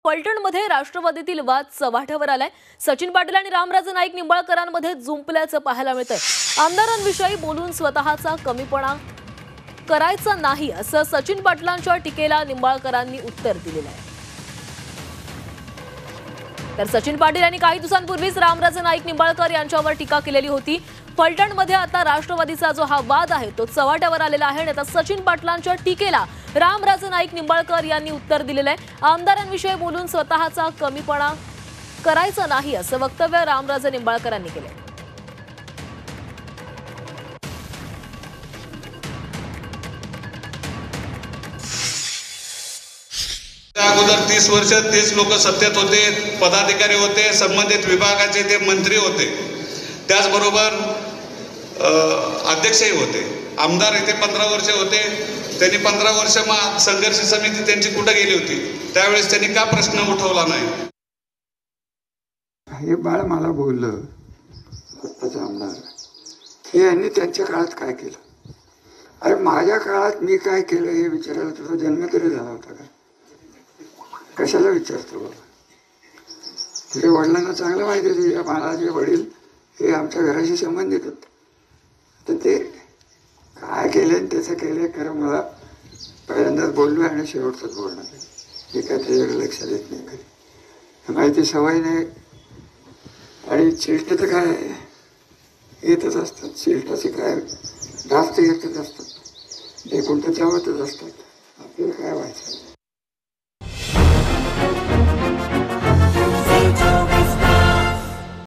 फलटणमध्ये राष्ट्रवादीतील वाद चव्हाट्यावर आलाय। सचिन पाटील आणि रामराजे नाईक निंबाळकरांमध्ये जुंपल्याचं पाहायला मिळतंय। आमदारांविषयी बोलून स्वतःचा कमीपणा करायचा नाही असं सचिन पाटलांच्या टीकेला निंबाळकरांनी उत्तर दिलेलं आहे। तर सचिन पाटील यांनी काही दिवसांपूर्वीच रामराजे नाईक निंबाळकर यांच्यावर टीका केलेली होती। फलटणमध्ये आता राष्ट्रवादीचा जो हा वाद आहे तो चव्हाट्यावर आलेला आहे आणि आता सचिन पाटलांच्या टीकेला रामराजे नाईक निंबाळकर यांनी उत्तर दिलेलं आहे। आमदारांविषयी बोलून स्वतःचा कमीपणा करायचा नाही असं वक्तव्य रामराजे निंबाळकरांनी केले। अगोदर 30 वर्ष तेच लोक सत्तेत होते, पदाधिकारी होते, संबंधित विभागाचे ते मंत्री होते, त्याचबरोबर अध्यक्षही होते। आमदार इथे 15 वर्ष होते, त्यांनी 15 वर्ष संघर्ष समिती त्यांची कुठे गेली होती, त्यावेळेस त्यांनी का प्रश्न उठवला नाही? हे बाळ मला बोललं आत्ताचा आमदार की यांनी त्यांच्या काळात काय केलं। अरे माझ्या काळात मी काय केलं हे विचारायला तुझा जन्म तरी झाला होता का? कशाला विचारतो बाबा? तुझ्या वडिलांना चांगलं माहिती आहे, तुझ्या बाळाचे वडील हे आमच्या घराशी संबंधित होते, तर ते काय केलं त्याचं केलं खरं मला पहिल्यांदाच बोललो आणि शेवटचंच बोलणार आहे। हे काय त्याच्याकडे लक्षात येत नाही कधी, माहिती सवय नाही। आणि चिलट तर काय येतच असतात, चिलटाचे काय जास्त येतच असतात, ते कोणतं चावतच असतात, आपल्याला काय व्हायचं।